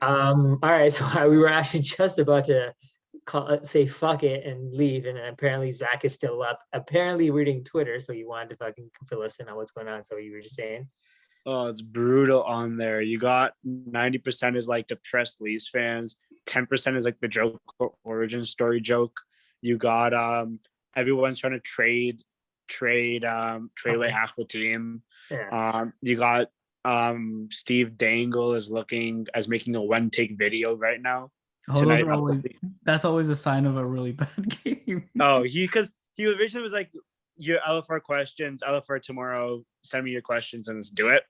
All right, so we were actually just about to say fuck it and leave, and then apparently Zach is still up. Apparently reading Twitter, so you wanted to fucking fill us in on what's going on. So you were just saying. Oh, it's brutal on there. You got 90% is like depressed Leafs fans. 10% is like the joke origin story joke. You got everyone's trying to trade away half the team. Yeah. You got Steve Dangle is looking as making a one take video right now. Oh, that's always a sign of a really bad game. Oh, because he originally was like, your LFR questions, LFR tomorrow, send me your questions and let's do it.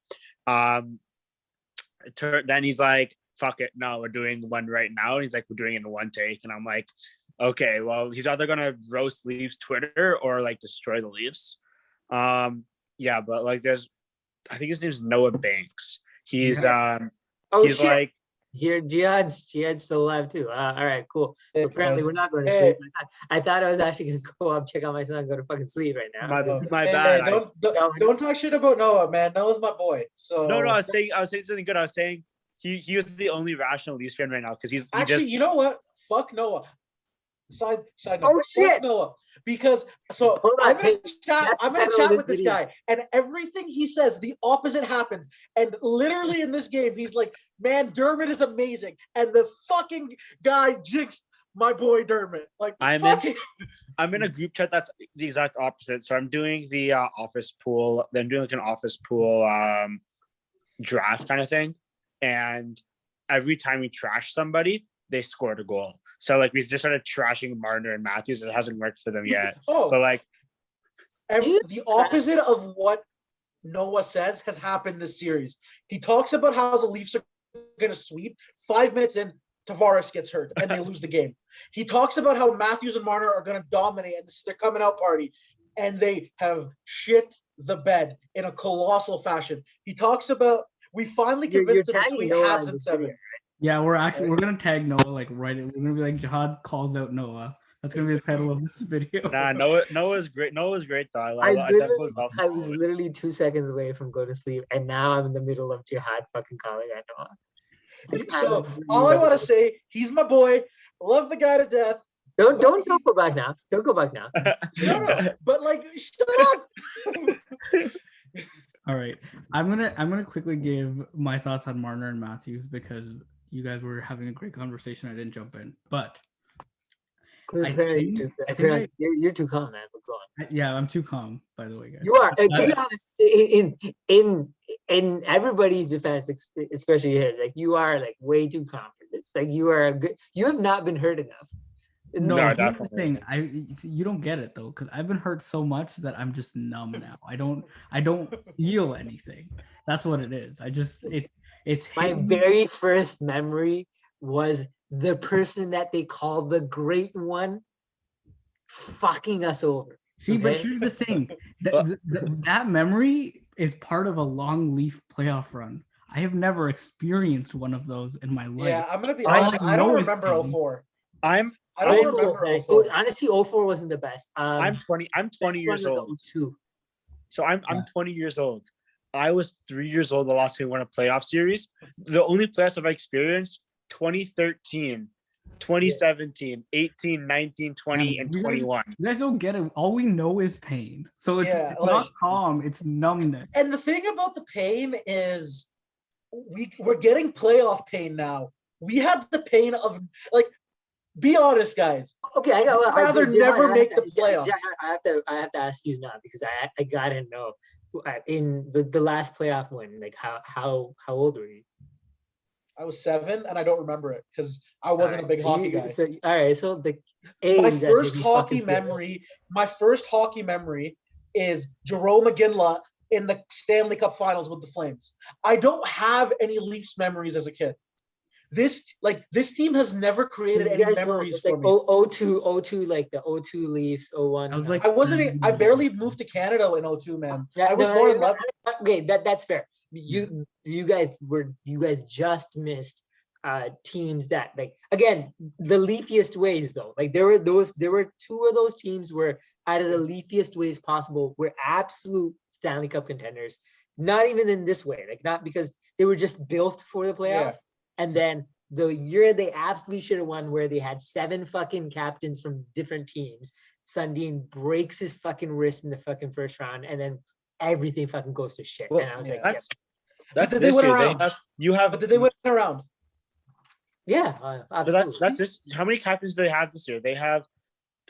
Then he's like, fuck it, no, we're doing one right now. And he's like, we're doing it in one take. And I'm like, okay, well, he's either gonna roast Leafs Twitter or like destroy the Leafs. Yeah, but like I think his name's Noah Banks. He's he's shit. like Jihad's still alive too. All right, cool. So apparently we're not going to sleep. I thought I was actually going to go up, check out my son, and go to fucking sleep right now. My bad. Don't talk shit about Noah, man. Noah's my boy. So no, I was saying something good. I was saying he was the only rational Leafs fan right now because he's actually. You know what? Fuck Noah. Side note. Oh shit, fuck Noah. Because I'm in a chat with this guy, and everything he says, the opposite happens. And literally in this game, he's like, "Man, Dermott is amazing," and the fucking guy jinxed my boy Dermott. Like, I'm in a group chat that's the exact opposite. So I'm doing the office pool. Then doing like an office pool draft kind of thing, and every time we trash somebody, they scored a goal. So like we just started trashing Marner and Matthews. It hasn't worked for them yet. But like the opposite of what Noah says has happened this series. He talks about how the Leafs are going to sweep. 5 minutes in, Tavares gets hurt and they lose the game. He talks about how Matthews and Marner are going to dominate and this is their coming out party, and they have shit the bed in a colossal fashion. He talks about we finally convinced him to tweet Habs in 7. Yeah, we're gonna tag Noah like right. We're gonna be like Jihad calls out Noah. That's gonna be the title of this video. Nah, Noah's great. Noah's great though. I was literally 2 seconds away from going to sleep, and now I'm in the middle of Jihad fucking calling out Noah. So all I want to say, he's my boy. Love the guy to death. Don't go back now. Don't go back now. No. But like, shut up. All right, I'm gonna quickly give my thoughts on Marner and Matthews because you guys were having a great conversation. I didn't jump in, but you're too calm, man. But go on. Yeah, I'm too calm. By the way, guys, you are. To be honest, in everybody's defense, especially his, like you are like way too confident. It's like you are you have not been hurt enough. No, here's the thing. You don't get it though, because I've been hurt so much that I'm just numb now. I don't feel anything. That's what it is. It's my very first memory was the person that they called the Great One fucking us over. See, but here's the thing. That memory is part of a long Leaf playoff run. I have never experienced one of those in my life. Yeah, I'm gonna be honest. I don't remember 04. I don't remember 04. Honestly, 04 wasn't the best. I'm 20 years old. So I'm 20 years old. I was 3 years old the last time we won a playoff series. The only playoffs I've experienced 2013, 2017, 18, 19, 20, and 21. You guys don't get it. All we know is pain. So it's not calm, it's numbness. And the thing about the pain is we're getting playoff pain now. We had the pain of like, be honest, guys. Okay, I'd rather never make the playoffs. I have to ask you now because I gotta know. In the last playoff win, like how old were you? I was 7, and I don't remember it because I wasn't a big hockey guy. So, all right, so the my first hockey memory is Jerome McGinley in the Stanley Cup Finals with the Flames. I don't have any Leafs memories as a kid. This team has never created any memories for me. 02, like the 02 Leafs, 01. I barely moved to Canada in 02, man. I was born in 11. Okay, that's fair. You guys just missed teams that, like, again, the leafiest ways though. Like there were 2 of those teams where out of the leafiest ways possible were absolute Stanley Cup contenders. not even in this way, like not because they were just built for the playoffs. And then the year they absolutely should have won, where they had 7 fucking captains from different teams, Sundin breaks his fucking wrist in the fucking first round, and then everything fucking goes to shit. Well, and I was like, that's But did this they win year. around? But did they win around? yeah, But absolutely. that's this. How many captains do they have this year? They have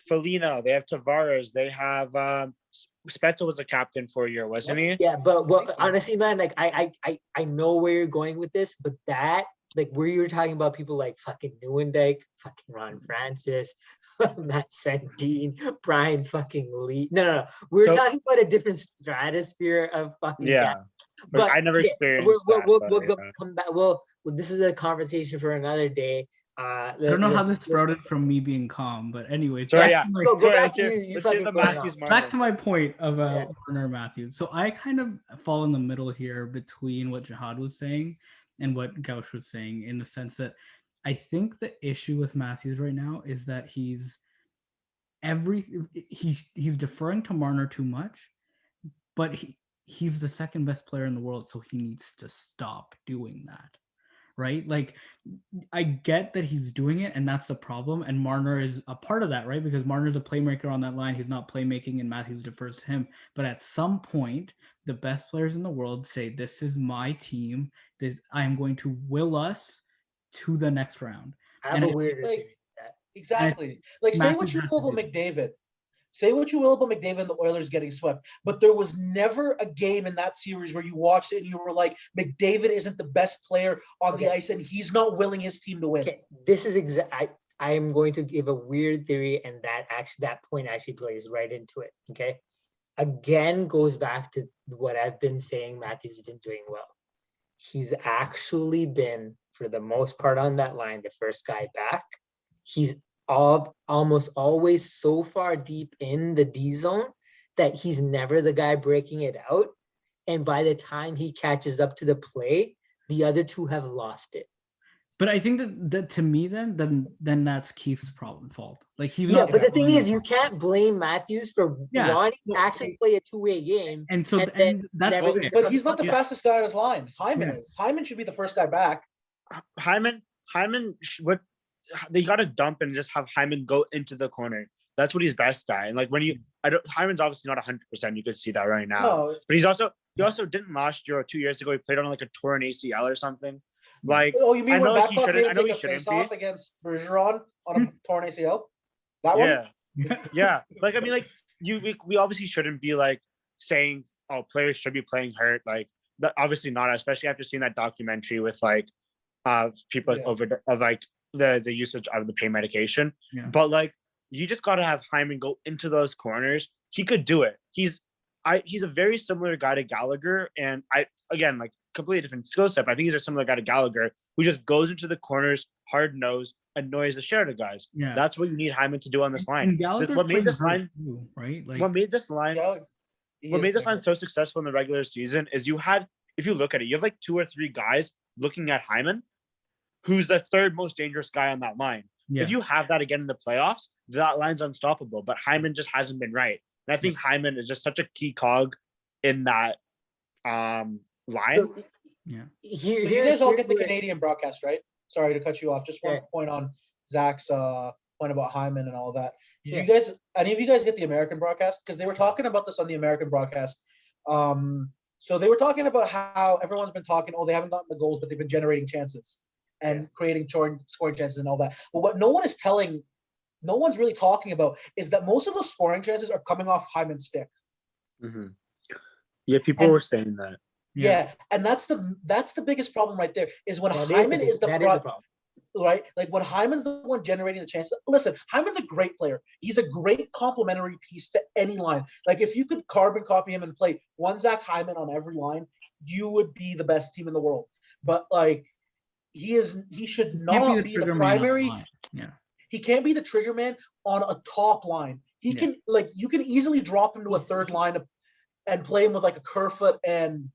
Felina, they have Tavares, they have Spezza was a captain for a year, wasn't he? Yeah, but honestly, man, like I know where you're going with this, but that, like, where you were talking about people like fucking Nieuwendyk, fucking Ron Francis, Matt Sandin, Brian fucking Lee. No. We're talking about a different stratosphere of fucking Yeah. But I never experienced we'll come back. Well, this is a conversation for another day. I don't know how this sprouted from me being calm, but anyways. Sorry, go back to you fucking back to my point about Warner Matthews. So I kind of fall in the middle here between what Jihad was saying and what Gauch was saying, in the sense that I think the issue with Matthews right now is that he's deferring to Marner too much, but he's the second best player in the world, so he needs to stop doing that. Right? Like, I get that he's doing it, and that's the problem. And Marner is a part of that, right? Because Marner's a playmaker on that line. He's not playmaking, and Matthews defers to him. But at some point, the best players in the world say, this is my team. I'm going to will us to the next round. I have a weird exactly. Like, say what you will about McDavid. Say what you will about McDavid and the Oilers getting swept, but there was never a game in that series where you watched it and you were like, McDavid isn't the best player on the ice and he's not willing his team to win. Okay. This is I am going to give a weird theory, and that point actually plays right into it. Okay. Again, goes back to what I've been saying. Matthews has been doing well. He's actually been, for the most part on that line, the first guy back. He's almost always so far deep in the D zone that he's never the guy breaking it out. And by the time he catches up to the play, the other two have lost it. But I think that to me, then that's Keith's fault. Like, he's not. But the thing is, you can't blame Matthews for wanting to actually play a two-way game. And that's okay. But he's not the fastest guy on his line. Hyman is. Hyman should be the first guy back. Hyman, what? They got to dump and just have Hyman go into the corner. That's what he's best at. And like, Hyman's obviously not 100%. You could see that right now. No. But he also didn't last year or 2 years ago. He played on like a torn ACL or something. Like, you mean when Babcock made him take a face-off against Bergeron on a torn ACL? That one? Yeah. Like, I mean, like, we obviously shouldn't be like saying, oh, players should be playing hurt. Like, that, obviously not, especially after seeing that documentary with like people the usage of the pain medication. But like, you just got to have Hyman go into those corners. He could do it. He's a very similar guy to Gallagher, and again, like, completely different skill set. But I think he's a similar guy to Gallagher, who just goes into the corners, hard nose, annoys the share of guys. Yeah, that's what you need Hyman to do on this line. What made this line too, right? Like, what made this line so successful in the regular season is if you look at it, you have like 2 or 3 guys looking at Hyman, who's the third most dangerous guy on that line. Yeah. If you have that again in the playoffs, that line's unstoppable. But Hyman just hasn't been right. And I think Hyman is just such a key cog in that line. So you guys all get the Canadian broadcast, right? Sorry to cut you off. Just one point on Zach's point about Hyman and all that. Any of you guys get the American broadcast? Because they were talking about this on the American broadcast. So they were talking about how everyone's been talking, they haven't gotten the goals, but they've been generating chances and creating scoring chances and all that. But what no one's really talking about is that most of those scoring chances are coming off Hyman's stick. Mm-hmm. Yeah, people were saying that. Yeah, and that's the biggest problem right there, is when Hyman is the problem. Right? Like, when Hyman's the one generating the chances. Listen, Hyman's a great player. He's a great complementary piece to any line. Like, if you could carbon copy him and play one Zach Hyman on every line, you would be the best team in the world. But like, he should not be the primary. He can't be the trigger man on a top line. He can, like, you can easily drop him to a third line and play him with like a Kerfoot and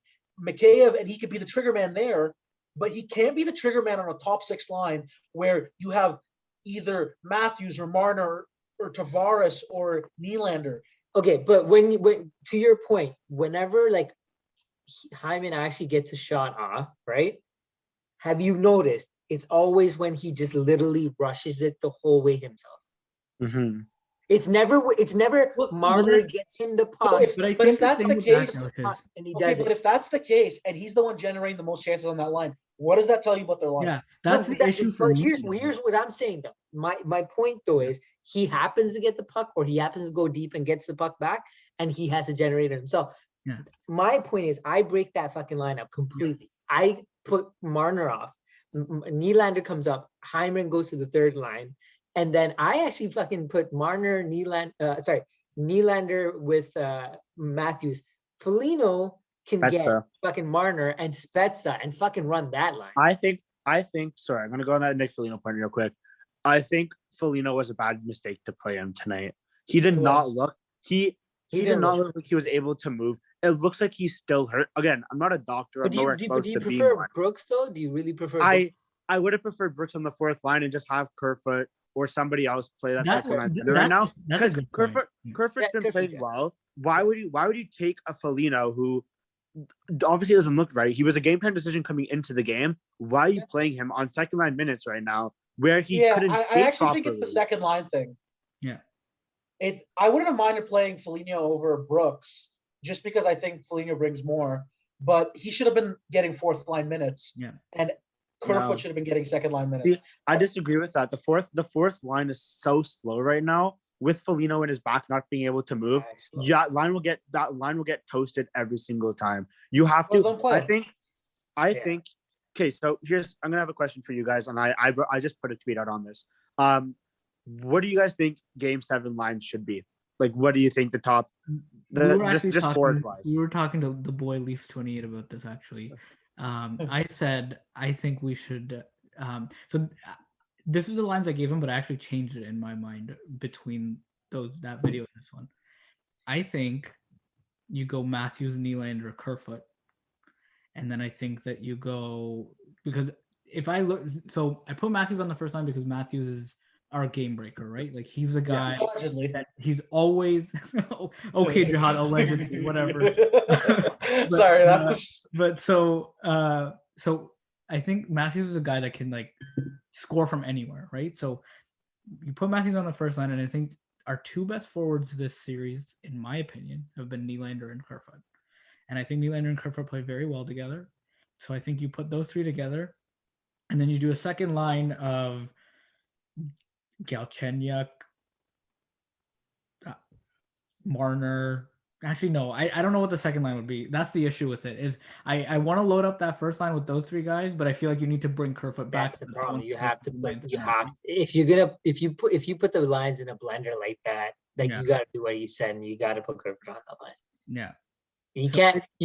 Mikheyev, and he could be the trigger man there. But he can't be the trigger man on a top 6 line where you have either Matthews or Marner or Tavares or Nylander. Okay, but when to your point, whenever like Hyman actually gets a shot off, right? Have you noticed it's always when he just literally rushes it the whole way himself? Mhm. It's never Well, Marner that- gets him the No, puck if, But I but think if that's the thing with case, Zach is- and he okay, does but it. if that's the case, and he's the one generating the most chances on that line, what does that tell you about their line? yeah, that's No, the issue for but me. here's what I'm saying though. My point though is he happens to get the puck, or he happens to go deep and gets the puck back, and he has to generate it himself. Yeah. My point is I break that fucking lineup completely. I put Marner off. Nylander comes up. Hyman goes to the third line, and then I actually fucking put Marner, Nylander with Matthews. Foligno can get Spezza. fucking Marner and Spezza and fucking run that line. I think. Sorry, I'm gonna go on that Nick Foligno point real quick. I think Foligno was a bad mistake to play him tonight. He did It not was. look. He did didn't not look- look like he was able to move. It looks like he's still hurt. Again, I'm not a doctor. I'm But do nowhere you close to being prefer one. Brooks though? Do you really prefer Brooks? I would have preferred Brooks on the fourth line and just have Kerfoot or somebody else play that That's second line what- center right now. that's a Because good point. Kerfoot's Yeah, been Kerfoot, playing yeah. well. Why would you take a Foligno who obviously doesn't look right? He was a game time decision coming into the game. Why are you playing him on second line minutes right now where he Yeah, couldn't I skate actually think it's the properly? second line thing. Yeah. I wouldn't have minded playing Foligno over Brooks just because I think Foligno brings more, but he should have been getting fourth line minutes. Yeah. And Kerfoot No. should have been getting second line minutes. See, I disagree with that. The fourth line is so slow right now with Foligno in his back not being able to move. Actually. Yeah, line will get toasted every single time. You have Well, to. don't play him. I think. Okay, so I'm gonna have a question for you guys, and I just put a tweet out on this. What do you guys think Game 7 lines should be? Like, what do you think the top? Just forwards wise. We were talking to the boy Leafs 28 about this actually. I said I think we should. This is the lines I gave him, but I actually changed it in my mind between that video and this one. I think you go Matthews, Nylander, Kerfoot, and then I think that you go because if I look, so I put Matthews on the first line because Matthews is our game breaker, right? Like he's the guy Allegedly. that he's always okay, Jihad, allegedly, whatever. Sorry, that was But so I think Matthews is a guy that can like score from anywhere, right? So you put Matthews on the first line, and I think our two best forwards this series, in my opinion, have been Nylander and Kerfoot. And I think Nylander and Kerfoot play very well together. So I think you put those three together, and then you do a second line of Galchenyuk, Marner. Actually, no, I don't know what the second line would be. That's the issue with it. Is I want to load up that first line with those three guys, but I feel like you need to bring Kerfoot back. That's the to problem. someone You who have can to play put. the You center. have if you put the lines in a blender like that, like Yeah. you got to do what he said, and you got to put Kerfoot on the line. Yeah. You So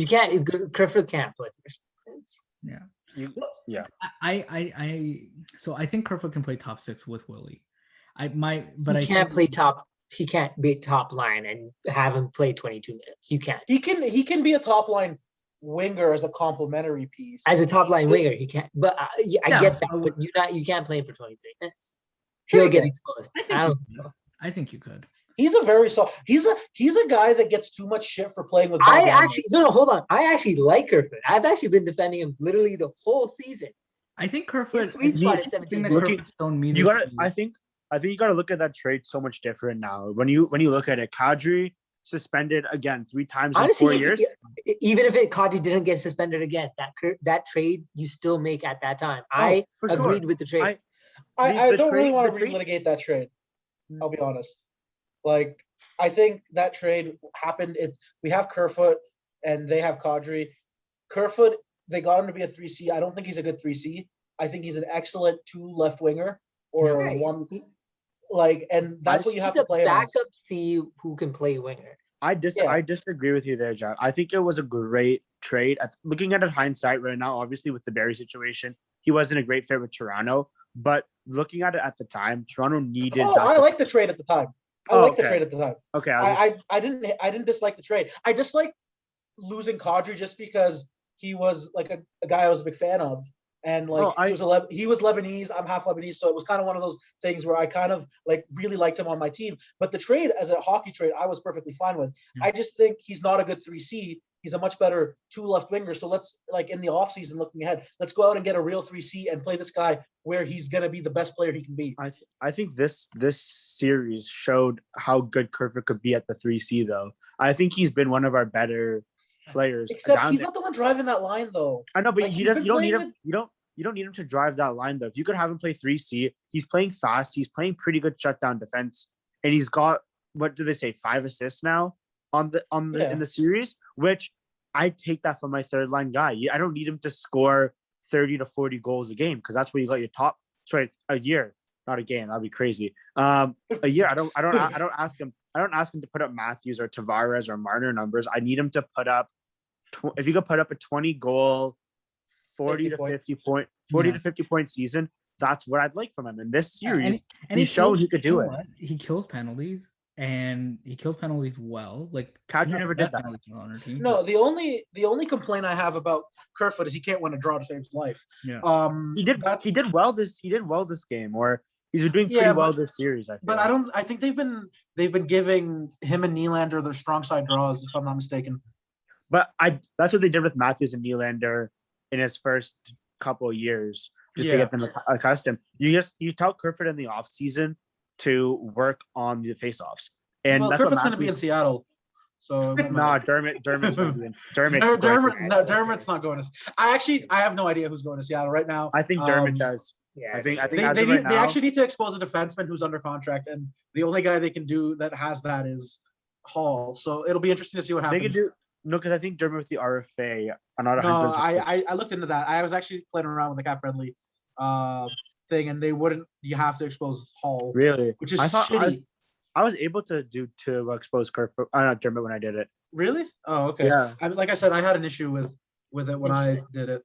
can't. Kerfoot can't play first. Yeah. So I think Kerfoot can play top six with Willie. He can't play top. He can't be top line and have him play 22 minutes. You can't. he can be a top line winger as a complementary piece. As a top line winger, he can't. But I Yeah, get that. so- But you can't play him for 23 minutes. Sure He'll you get can. exposed. I think I you don't think could. so. I think you could. He's a very soft. He's a guy that gets too much shit for playing with. I Bob actually no, hold on. I actually like Kerfoot. I've actually been defending him literally the whole season. I think Kerfoot. His sweet spot is 17 Kerfoot's shown me You this gotta. season. I think you got to look at that trade so much different now. When you look at it, Kadri suspended again 3 times in 4 Honestly, years. even if Kaji didn't get suspended again, that trade you still make at that time. I for sure. agreed with the trade. I The don't really trade- want the to trade- relitigate that trade. I'll be honest. Like I think that trade happened. We have Kerfoot and they have Kadri. Kerfoot, they got him to be a 3C. I don't think he's a good 3C. I think he's an excellent 2 left winger or Yeah, one. And that's what you have He's to play a him as. backup C who can play winger. I Yeah. disagree with you there, John. I think it was a great trade. Looking at it hindsight right now, obviously with the Barry situation, he wasn't a great fit with Toronto. But looking at it at the time, Toronto needed. Oh, I like the trade at the time. I Oh, like the okay. trade at the time. Okay, I didn't dislike the trade. I dislike losing Kadri just because he was like a guy I was a big fan of, and like he was Lebanese. I'm half Lebanese, so it was kind of one of those things where I kind of like really liked him on my team. But the trade as a hockey trade, I was perfectly fine with. I just think he's not a good 3C. he's a much better 2 left wingers. So let's, like, in the offseason looking ahead, let's go out and get a real 3C and play this guy where he's going to be the best player he can be. I think this series showed how good Kerfoot could be at the 3C though. I think he's been one of our better players. Except he's not the one driving that line though. I know, but Like, he he's doesn't. been You don't need playing him. You don't need him to drive that line though. If you could have him play 3C, he's playing fast. He's playing pretty good shutdown defense, and he's got, what do they say, 5 assists now in the series, which I take that from my third line guy. I don't need him to score 30 to 40 goals a game, because that's where you got your top. Sorry, a year, not a game. That'd be crazy. A year. I don't ask him to put up Matthews or Tavares or Marner numbers. I need him to put up. If you could put up a 20 goal, 40 to 50 point season, that's what I'd like from him in this series. And he showed he could do it. He kills penalties, and he kills penalties well. Like Kadri never did that on our team. No, the only complaint I have about Kerfoot is he can't win a draw to save his life. Yeah. He did well this game, or he's been doing pretty well this series. I think they've been giving him and Nylander their strong side draws, if I'm not mistaken. But that's what they did with Matthews and Nylander in his first couple of years, just to get them accustomed. You tell Kerfoot in the off season to work on the faceoffs, and that's Kerfoot's going to be in Seattle. So Dermot's going to be in Dermot's not going to. I have no idea who's going to Seattle right now. I think Dermot does. Yeah, I think they actually need to expose a defenseman who's under contract, and the only guy they can do that has that is Hall. So it'll be interesting to see what happens. They can do. No, because I think Dermot with the RFA. I looked into that. I was actually playing around with the cap friendly thing, and they wouldn't. You have to expose Hall. Really? Which is shitty. I was able to expose Kerfoot, Dermot when I did it. Really? Oh, okay. Yeah. Like I said, I had an issue with it when I did it.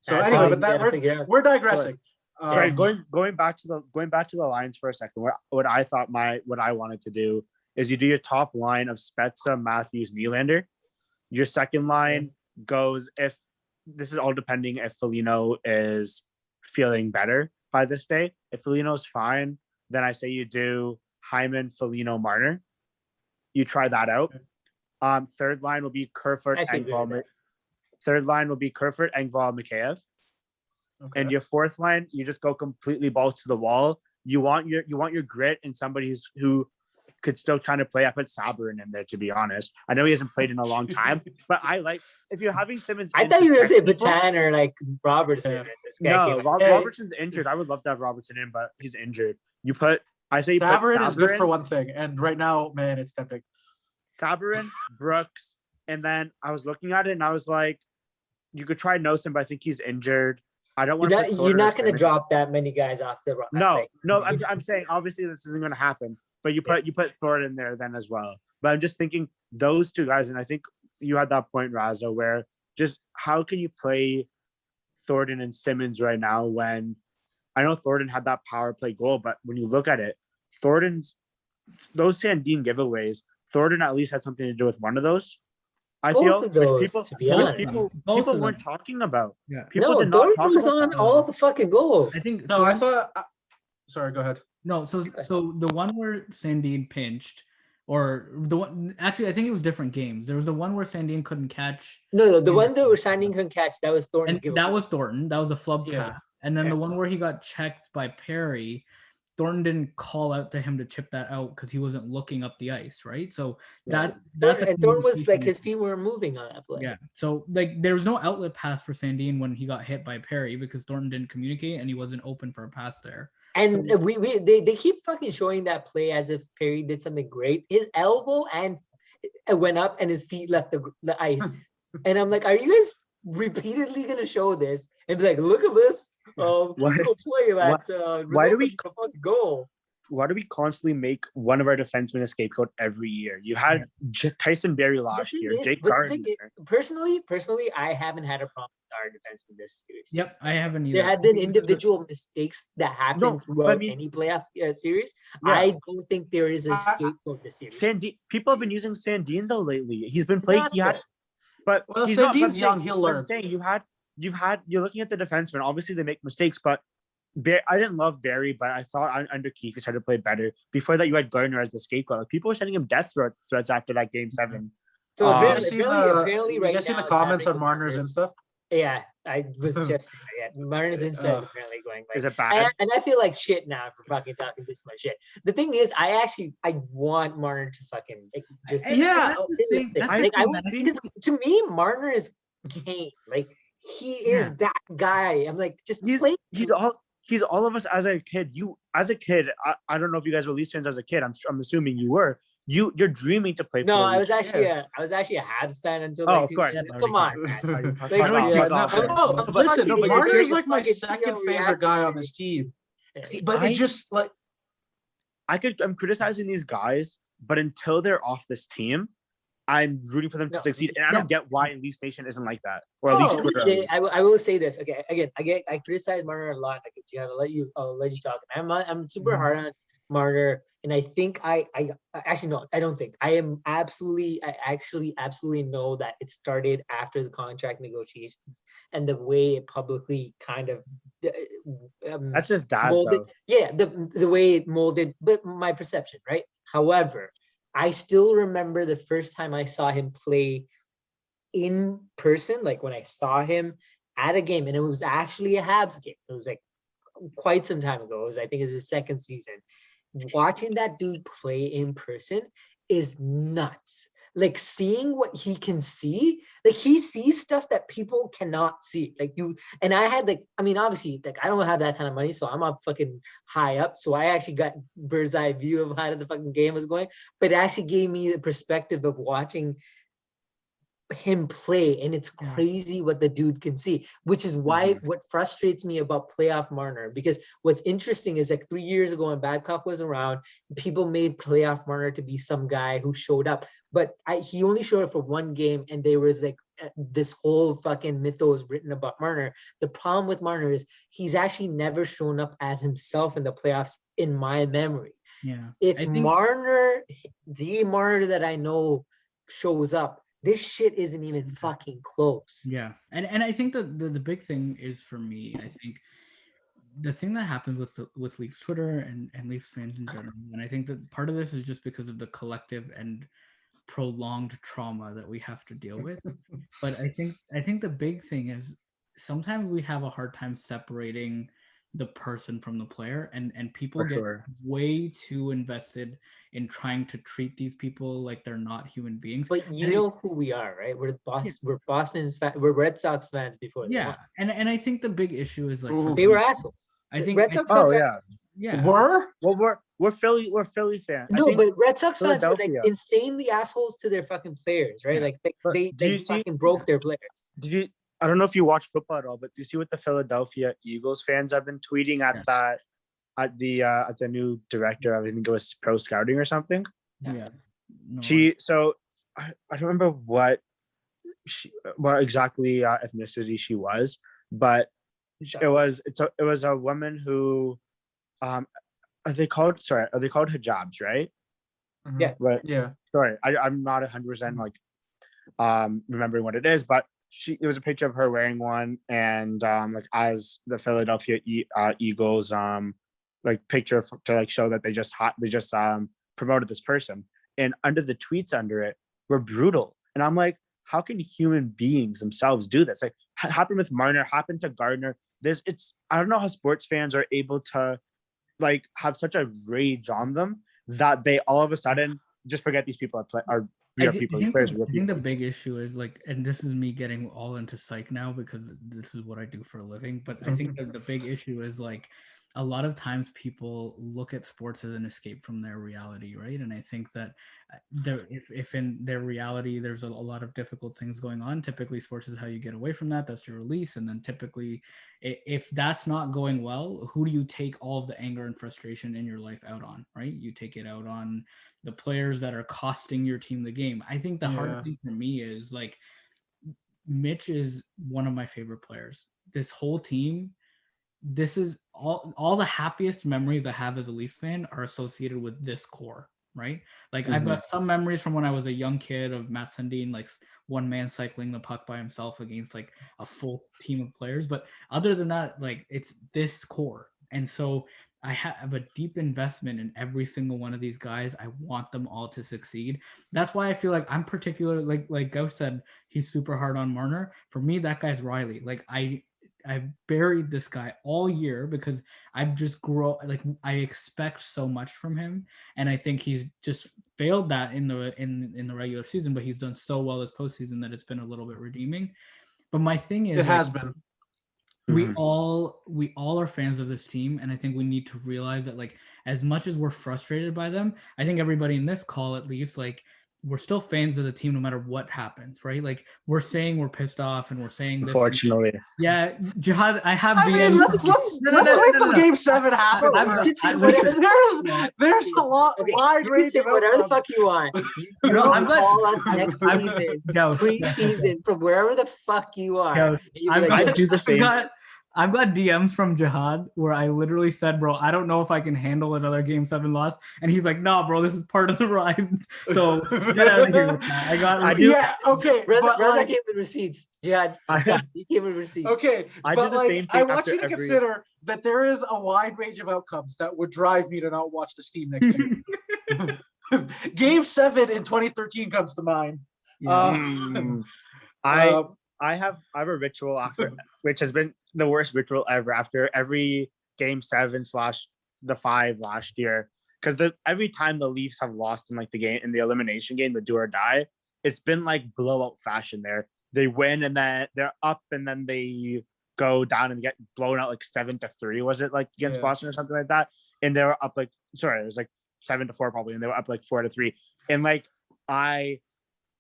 So That's anyway, all but we're digressing. Sorry, going back to the lines for a second. What I wanted to do is you do your top line of Spezza, Matthews, Nylander. Your second line goes, if this is all depending if Foligno is feeling better by this day. If Foligno's fine, then I say you do Hyman, Foligno, Marner. You try that out. Third line will be Kerfoot, Engvall. Third line will be Kerfoot, Engvall, Mikheyev. Okay. And your fourth line, you just go completely balls to the wall. You want your grit and somebody who could still kind of play. I put Sabrin in there, to be honest. I know he hasn't played in a long time, but I like, if you're having Simmons. I thought you were going to say Batan or like Robertson. No, Robertson's injured. I would love to have Robertson in, but he's injured. Sabrin is good for one thing, and right now, man, it's tempting. Sabrin, Brooks, and then I was looking at it and I was like, you could try Nosen, but I think he's injured. I don't want to. You're not going to drop that many guys off the run. No. I'm saying obviously this isn't going to happen. But you put Thornton in there then as well. But I'm just thinking those two guys, and I think you had that point, Raza, where just how can you play Thornton and Simmons right now when I know Thornton had that power play goal, but when you look at it, those Sandin giveaways, Thornton at least had something to do with one of those. I feel people weren't talking about. Yeah. People did not Thornton talk was about on that. all the fucking goals. I think I thought. Sorry, go ahead. No, so the one where Sandin pinched, or the one actually I think it was different games. There was the one where Sandin couldn't catch. No, the one that where Sandin couldn't catch, that was Thornton's. That was Thornton. That was a flub pass. And then the one where he got checked by Perry, Thornton didn't call out to him to chip that out because he wasn't looking up the ice, right? So that's and Thornton was like his feet were moving on that play. Yeah. So like there was no outlet pass for Sandin when he got hit by Perry because Thornton didn't communicate and he wasn't open for a pass there. And they keep fucking showing that play as if Perry did something great. His elbow and it went up and his feet left the ice. And I'm like, are you guys repeatedly gonna show this and be like, look at this physical play that why do we goal? Why do we constantly make one of our defensemen a scapegoat every year? You had Tyson Berry last year, Jake Gardner. Personally, I haven't had a problem with our defense in this series. Yep, I haven't either. There have been individual mistakes that happen throughout any playoff series. Yeah. I don't think there is a scapegoat this series. People have been using Sandin though lately. He's been playing. Sandin's young. He'll learn. I'm saying you're looking at the defensemen. Obviously, they make mistakes, but I didn't love Barry, but I thought under Keefe he started to play better. Before that, you had Gardner as the scapegoat. Like, people were sending him death threats after that game 7. So Uh, apparently you right guys see now the it's comments happening on with Marner's Marner's. Insta? Yeah, I was just Marner's Insta is apparently going like, is it bad? and I feel like shit now for fucking talking this much shit. The thing is, I want Marner to fucking like, just Yeah, that's the thing. That's the like I thing, would man. because to me Marner is game. Like he is that guy. I'm like just play. He's all of us as a kid. I don't know if you guys were Leafs fans as a kid. I'm assuming you were. You're dreaming to play for No, the I was Leafs. actually a Habs fan until Oh, like of 2 course. years. Yeah, Come on, man. Like, Fuck off, yeah, fuck off. no, but listen, fucking Marner you're is like my fucking second TO favorite guy on reaction. this team. Yeah. But it just like I'm criticizing these guys, but until they're off this team, I'm rooting for them to No, succeed. And I don't get why Leafs Nation isn't like that. Or at No, least To this Twitter. day, I will say this. Okay, again, I criticize Marner a lot. Like, Jihad, I'll let you talk. I'm super hard on Marner, and I think I actually no, I don't think I actually absolutely know that it started after the contract negotiations and the way it publicly kind of That's just bad, molded. though. Yeah, the way it molded, but my perception, right? However, I still remember the first time I saw him play in person, like when I saw him at a game, and it was actually a Habs game. It was like quite some time ago. I think it was his second season. Watching that dude play in person is nuts. Like seeing what he can see, like he sees stuff that people cannot see. Like you and I had obviously, like I don't have that kind of money, so I'm up fucking high up. So I actually got bird's eye view of how the fucking game was going, but it actually gave me the perspective of watching him play, and it's crazy what the dude can see, which is why what frustrates me about playoff Marner, because what's interesting is like 3 years ago when Babcock was around, people made playoff Marner to be some guy who showed up, but he only showed up for one game, and there was like this whole fucking mythos written about Marner. The problem with Marner is he's actually never shown up as himself in the playoffs in my memory. Yeah. If I think Marner, the Marner that I know, shows up, this shit isn't even fucking close. Yeah, and I think that the big thing is for me, I think the thing that happens with Leafs Twitter and Leafs fans in general, and I think that part of this is just because of the collective and prolonged trauma that we have to deal with. But I think the big thing is sometimes we have a hard time separating the person from the player, and people For get sure. way too invested in trying to treat these people like they're not human beings. But you And know who we are, right? We're we're Red Sox fans before they yeah, won. and I think the big issue is like Ooh. They were assholes. I think Red Sox Oh, fans were yeah. assholes. yeah. were Well, we're Philly fans. I No, think, but Red Sox fans were like Philadelphia. insanely assholes to their fucking players, right? Yeah. Like But they do you see- fucking broke their players. did you? I don't know if you watch football at all, but do you see what the Philadelphia Eagles fans have been tweeting at the new director? I think it was pro scouting or something. Yeah. No, I don't remember what exactly ethnicity she was, but it was a woman who are they called hijabs, right? Yeah. But yeah. sorry, I'm not 100% like remembering what it is, but it was a picture of her wearing one, and like as the Philadelphia Eagles like picture to like show that they just promoted this person, and under the tweets under it were brutal, and I'm like, how can human beings themselves do this? Like happened with Marner, happened to Gardner. I don't know how sports fans are able to like have such a rage on them that they all of a sudden just forget these people are real people. These players are real I think the people. big issue is like, and this is me getting all into psych now because this is what I do for a living. But I think that the big issue is like a lot of times people look at sports as an escape from their reality, right? And I think that if in their reality there's a lot of difficult things going on, typically sports is how you get away from that. That's your release. And then typically, if that's not going well, who do you take all of the anger and frustration in your life out on, right? You take it out on the players that are costing your team the game. I think the hard thing for me is like Mitch is one of my favorite players. This whole team, this is all the happiest memories I have as a Leafs fan are associated with this core, right? Like I've got some memories from when I was a young kid of Matt Sundin, like one man cycling the puck by himself against like a full team of players. But other than that, like it's this core. And so I have a deep investment in every single one of these guys. I want them all to succeed. That's why I feel like I'm particular, like Gauss said, he's super hard on Marner. For me, that guy's Riley. Like I've buried this guy all year because I've just I expect so much from him, and I think he's just failed that in the regular season, but he's done so well this postseason that it's been a little bit redeeming. But my thing is, It has been. we all are fans of this team, and I think we need to realize that, like, as much as we're frustrated by them, I think everybody in this call, at least, like, we're still fans of the team no matter what happens, right? Like, we're saying we're pissed off and we're saying this. Unfortunately. Yeah, Jihad, I have I mean, let's wait till Game 7 happens. There's a lot wide range of whatever the outcomes. fuck you want. You No, don't I'm glad- call us next season, Gauss, preseason, from wherever the fuck you are. Gauss, And you'll be I like, do the same. I've got DMs from Jihad where I literally said, bro, I don't know if I can handle another Game 7 loss. And he's like, nah, bro, this is part of the ride. So get out of here with that. Yeah, okay. But Reza came with receipts. Jihad, stop. He came with receipts. Okay, I but do the same thing I want after you to every- consider that there is a wide range of outcomes that would drive me to not watch this team next year. Game 7 in 2013 comes to mind. I have a ritual after, which has been the worst ritual ever, after every Game 7/the 5 last year, because every time the Leafs have lost in, like, the game, in the elimination game, the do or die, it's been like blowout fashion. They win and then they're up and then they go down and get blown out like 7-3. Was it like against Boston or something like that? And they were up it was like 7-4 probably, and they were up like 4-3. And like I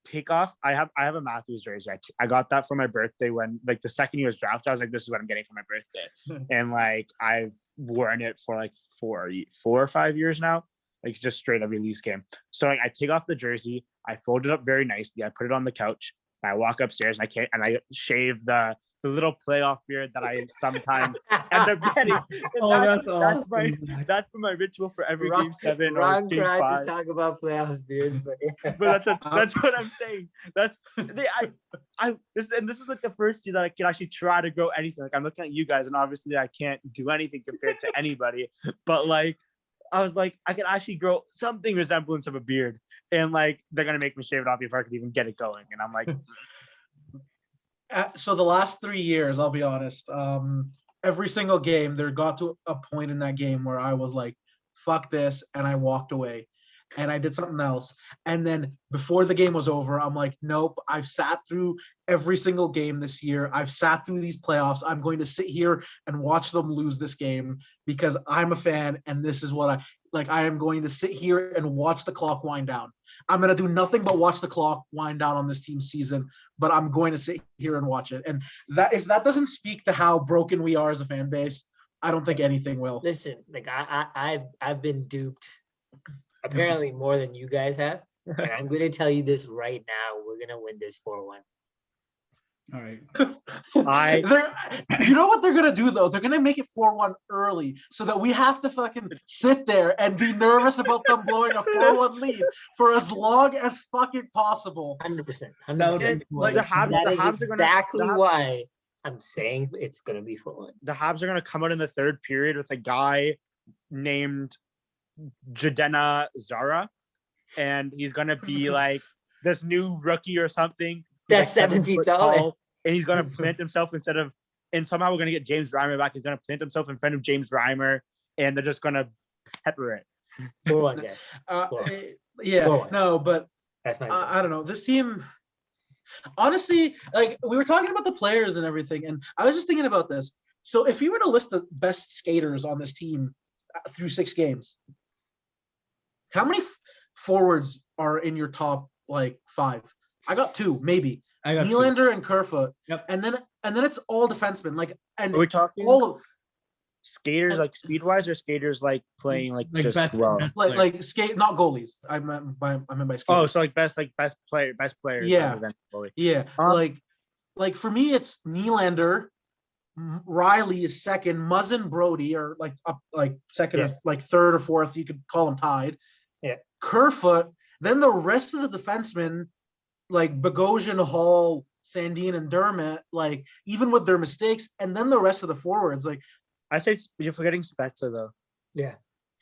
take off. I have a Matthews jersey. I got that for my birthday when, like, the second he was drafted. I was like, this is what I'm getting for my birthday. And like I've worn it for like 4 or 5 years now, like just straight every Leafs game. So like, I take off the jersey, I fold it up very nicely, I put it on the couch, and I walk upstairs and I shave the little playoff beard that I sometimes end up getting. That's for my ritual for every Game 7 or Game 5. To talk about playoffs beards, but yeah. But that's what I'm saying. This is like the first year that I can actually try to grow anything. Like, I'm looking at you guys, and obviously I can't do anything compared to anybody. But like, I was like, I can actually grow something resemblance of a beard, and like they're gonna make me shave it off before I can even get it going. And I'm like. So the last 3 years, I'll be honest, every single game, there got to a point in that game where I was like, fuck this, and I walked away and I did something else. And then before the game was over, I'm like, nope, I've sat through every single game this year. I've sat through these playoffs. I'm going to sit here and watch them lose this game because I'm a fan, and this is what I am going to sit here and watch the clock wind down. I'm going to do nothing but watch the clock wind down on this team's season, but I'm going to sit here and watch it. And that, if that doesn't speak to how broken we are as a fan base, I don't think anything will. Listen, like I've been duped apparently more than you guys have. And I'm going to tell you this right now. We're going to win this 4-1. All right. You know what they're gonna do though? They're gonna make it 4-1 early so that we have to fucking sit there and be nervous about them blowing a 4-1 lead for as long as fucking possible. 100%. Like, the Habs are exactly why I'm saying it's gonna be 4-1. The Habs are gonna come out in the third period with a guy named Jadena Zara, and he's gonna be like this new rookie or something. That's like 7 feet tall. And he's going to plant himself and somehow we're going to get James Reimer back. He's going to plant himself in front of James Reimer, and they're just going to pepper it. 4-1, guys. 4-1. Yeah, 4-1. No, but that's my I don't know. This team, honestly, like, we were talking about the players and everything, and I was just thinking about this. So if you were to list the best skaters on this team through 6 games, how many forwards are in your top, like, 5? I got 2, maybe. I got Nylander and Kerfoot. Yep. And then it's all defensemen. Like, and are we talking all of skaters like speed wise, or skaters like playing like just best, well? Like skate, not goalies. I meant by skaters. Oh, so like best players. Yeah. Yeah. Like for me, it's Nylander. Riley is second. Muzzin, Brody are like up, like second, or like third or fourth. You could call them tied. Yeah. Kerfoot. Then the rest of the defensemen, like Bogosian, Hall, Sandin, and Dermott, like, even with their mistakes, and then the rest of the forwards, like, I say you're forgetting Spezza though. Yeah.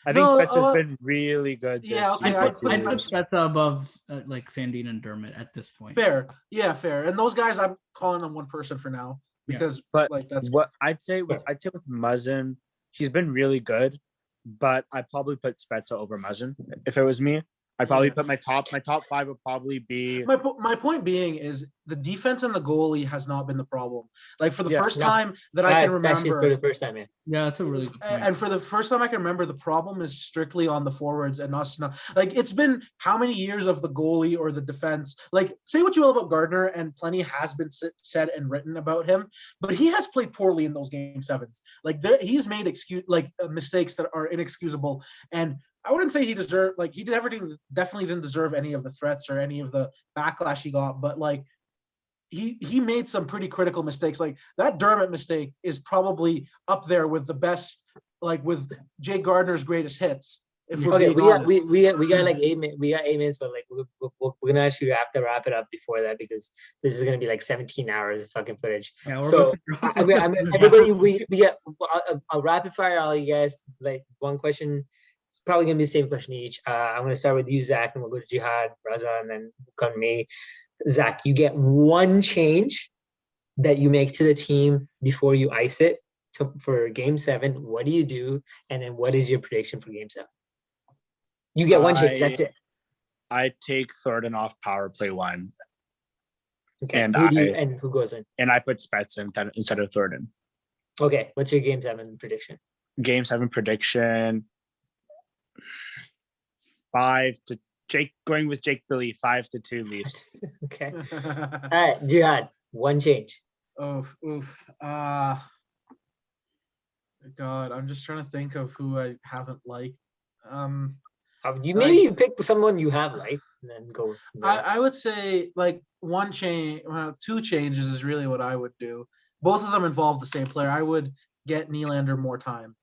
I think No, Spets has been really good. yeah, This okay, I I'd this put series. Spezza above like Sandine and Dermott at this point. fair. Yeah, fair. And those guys, I'm calling them one person for now Yeah. because But like that's what I'd say with Muzzin, he's been really good, but I'd probably put Spezza over Muzzin if it was me. I'd probably Yeah. put my top five would probably be my point being is the defense and the goalie has not been the problem. Like for the first no. time that I can It's actually for remember, the first time, man. Yeah, that's a really good point. and for the first time I can remember, the problem is strictly on the forwards and not like it's been how many years of the goalie or the defense. Like say what you will about Gardner, and plenty has been said and written about him, but he has played poorly in those game sevens. Like he's made mistakes that are inexcusable, and I wouldn't say he deserved, like he definitely didn't deserve any of the threats or any of the backlash he got, but like he made some pretty critical mistakes. Like that Dermott mistake is probably up there with the best, like with Jake Gardner's greatest hits. If we're being honest. we got like 8 minutes, but like we're gonna actually have to wrap it up before that because this is gonna be like 17 hours of fucking footage. Yeah, So everybody, we get I'll rapid fire all you guys. Like one question. It's probably gonna be the same question each. I'm gonna start with you, Zach, and we'll go to Jihad, Raza, and then we'll come to me. Zach, you get one change that you make to the team before you ice it. So for Game 7, what do you do? And then what is your prediction for Game 7? You get one change. That's it. I take Thornton off power play 1. Okay. And who goes in? And I put Spets in instead of Thornton. Okay. What's your Game 7 prediction? Game 7 prediction. 5 to Jake, going with Jake Billy, 5-2 Leafs. Okay. All right, Jihad, one change. God, I'm just trying to think of who I haven't liked. You pick someone you have liked and then go. I would say like one change, two changes is really what I would do. Both of them involve the same player. I would get Nylander more time.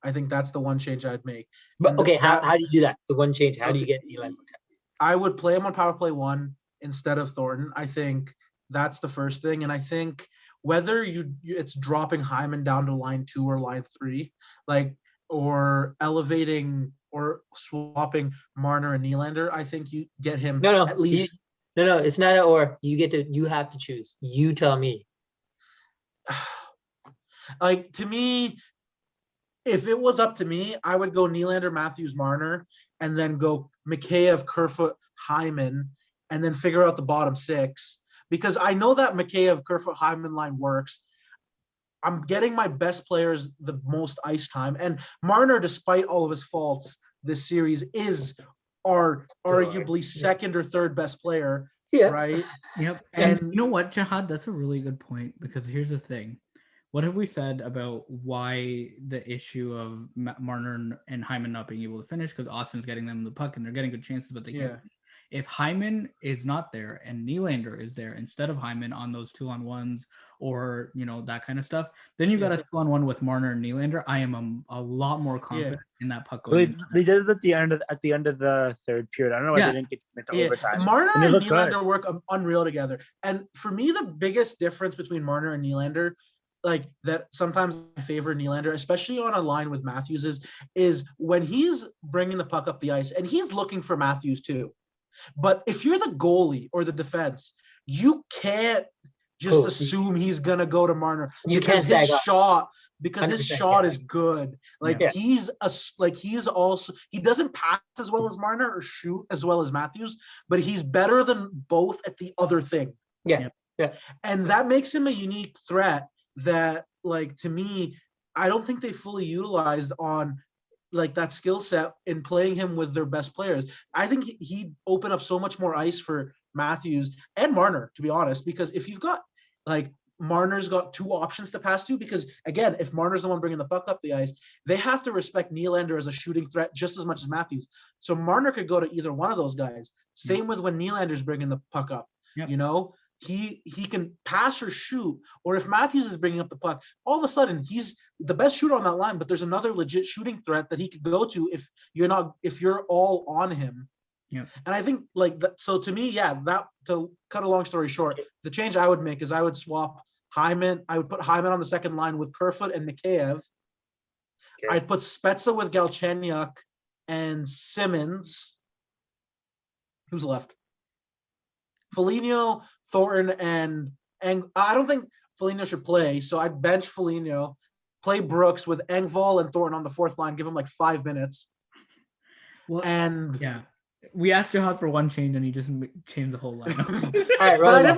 I think that's the one change I'd make. But okay, how do you do that? The one change. How do you get Nylander? I would play him on power play 1 instead of Thornton. I think that's the first thing, and I think whether it's dropping Hyman down to line 2 or line 3, like or elevating or swapping Marner and Nylander, I think you get him at least. No, it's not or. You have to choose. You tell me. Like to me, if it was up to me, I would go Nylander, Matthews, Marner, and then go Mikheyev, Kerfoot, Hyman, and then figure out the bottom 6. Because I know that Mikheyev, Kerfoot, Hyman line works. I'm getting my best players the most ice time. And Marner, despite all of his faults this series, is our arguably second or third best player. Yeah. Right? Yep. And you know what, Jihad? That's a really good point, because here's the thing. What have we said about why the issue of Marner and Hyman not being able to finish? Because Austin's getting them the puck and they're getting good chances, but they can't finish. If Hyman is not there and Nylander is there instead of Hyman on those 2-on-1s or, that kind of stuff, then you got a 2-on-1 with Marner and Nylander. I am a lot more confident in that puck going. They did it at the end of the third period. I don't know why they didn't get into overtime. Marner and Nylander work unreal together. And for me, the biggest difference between Marner and Nylander, like that sometimes I favor Nylander, especially on a line with Matthews, is when he's bringing the puck up the ice and he's looking for Matthews too. But if you're the goalie or the defense, you can't just assume he's gonna go to Marner because his shot is good. Like he doesn't pass as well as Marner or shoot as well as Matthews, but he's better than both at the other thing. Yeah. And that makes him a unique threat that, like, to me, I don't think they fully utilized on like that skill set in playing him with their best players. I think he'd open up so much more ice for Matthews and Marner, to be honest, because if you've got like Marner's got 2 options to pass to, because again, if Marner's the one bringing the puck up the ice, they have to respect Nylander as a shooting threat just as much as Matthews. So Marner could go to either one of those guys. Same with when Nylander's bringing the puck up, he can pass or shoot, or if Matthews is bringing up the puck, all of a sudden he's the best shooter on that line, but there's another legit shooting threat that he could go to if you're all on him. Yeah. And I think like that, so to me, that, to cut a long story short, the change I would make is I would swap Hyman. I would put Hyman on the second line with Kerfoot and Mikheyev. Okay. I'd put Spezza with Galchenyuk and Simmons. Who's left? Foligno, Thornton, and I don't think Foligno should play, so I'd bench Foligno, play Brooks with Engvall and Thornton on the fourth line, give him like 5 minutes. Well, And yeah, we asked Jihad for one change, and he just changed the whole lineup. All right, but Rosa,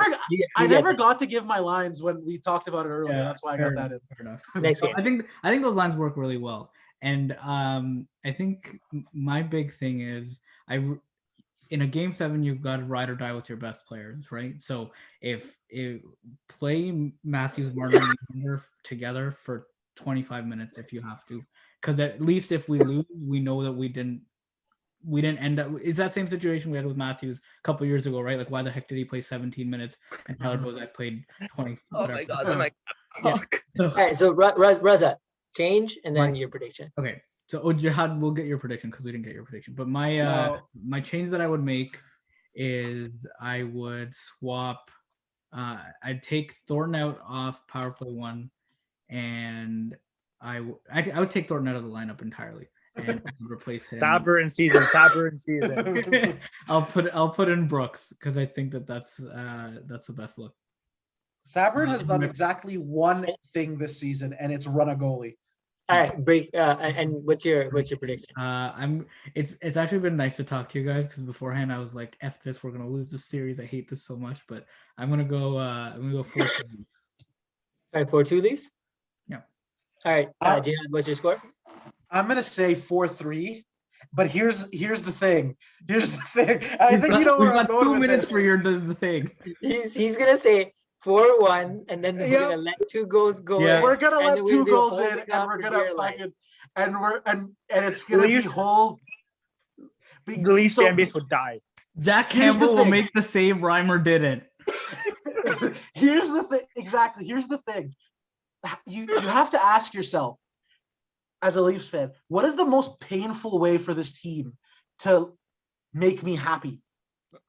I never got to give my lines when we talked about it earlier. Yeah, That's why I fair got that enough, in. fair enough. Next So game. I think those lines work really well, and I think my big thing is in a game 7 you've got to ride or die with your best players, right? So if play Matthews, Martin, and Nylander together for 25 minutes if you have to, because at least if we lose, we know that we didn't end up. It's that same situation we had with Matthews a couple years ago, right? Like, why the heck did he play 17 minutes and Tyler Bozak played 20? Oh whatever. my god, then my Yeah. So, All right, so Rosa, change and then Mike. your prediction. okay, so Jihad, we'll get your prediction because we didn't get your prediction. But my change that I would make is I would swap. I'd take Thornton out off power play 1, and I would take Thornton out of the lineup entirely, and I would replace him. Saber in season. I'll put in Brooks because I think that's the best look. Sabrin has done exactly one thing this season, and it's run a goalie. All right, break. And what's your prediction? It's actually been nice to talk to you guys because beforehand I was like, "F this, we're gonna lose this series. I hate this so much." But I'm gonna go 4 Leafs. All right, 4-2 Leafs. Yeah. All right, Jihad, what's your score? I'm gonna say 4-3, but here's the thing. I think you know where I'm going 2 with minutes this. for the thing. He's gonna say 4-1, and then we're gonna let 2 goals go. Yeah. in, We're gonna and let then 2 we'll be goals holding in, and on we're to gonna beer line. fucking and it's gonna be whole. The Leafs fan base would die. Jack Here's the Campbell will thing. make the save Reimer didn't. Here's the thing. Exactly. Here's the thing. You have to ask yourself, as a Leafs fan, what is the most painful way for this team to make me happy?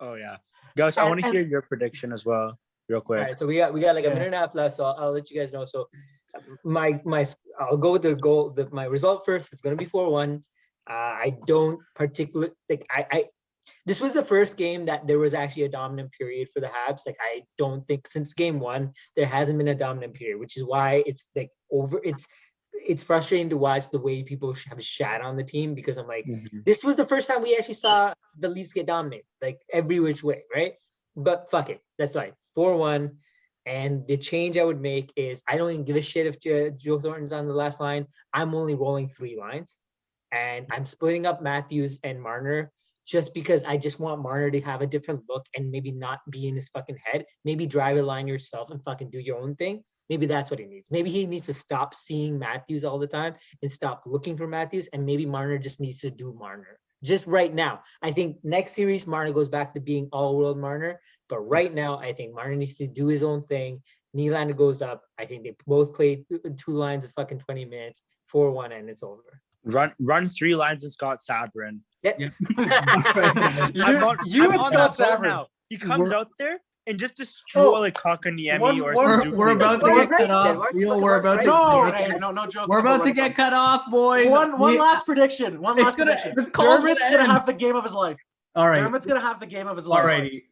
Oh yeah, guys, I want to hear your prediction as well, real All quick. right, so we got like a minute and a half left, so I'll let you guys know. So I'll go with the goal. My result first. It's gonna be 4-1. I don't particularly like this was the first game that there was actually a dominant period for the Habs. Like, I don't think since game 1 there hasn't been a dominant period, which is why it's like it's frustrating to watch the way people have shat on the team, because I'm like, this was the first time we actually saw the Leafs get dominated, like every which way, right? But fuck it, that's fine. 4-1. And the change I would make is I don't even give a shit if Joe Thornton's on the last line. I'm only rolling 3 lines, and I'm splitting up Matthews and Marner just because I just want Marner to have a different look and maybe not be in his fucking head. Maybe drive a line yourself and fucking do your own thing. Maybe that's what he needs. Maybe he needs to stop seeing Matthews all the time and stop looking for Matthews. And maybe Marner just needs to do Marner. Just right now. I think next series, Marner goes back to being all-world Marner. But right now, I think Marner needs to do his own thing. Nylander goes up. I think they both played 2 lines of fucking 20 minutes, 4-1, and it's over. Run 3 lines and Scott Sabrin. Yep. Yeah. You and Scott Sabrin. Now. He comes out there and just destroy like Kakaniemi or Suzuki. We're about to get cut off. We're about No joke. We're about to get cut off, boys. One last prediction. The call's Dermot's gonna gonna end. have the game of his life. All right. Dermot's gonna have the game of his life. Alrighty.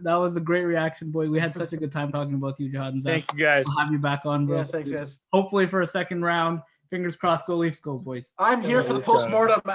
That was a great reaction, boy. We had such a good time talking about you, Jihad and Zach. Thank you guys. We'll have you back on, bro. Yeah, thanks, guys. Hopefully for a second round. Fingers crossed. Go Leafs, go, boys. I'm here for the Let's go. postmortem after.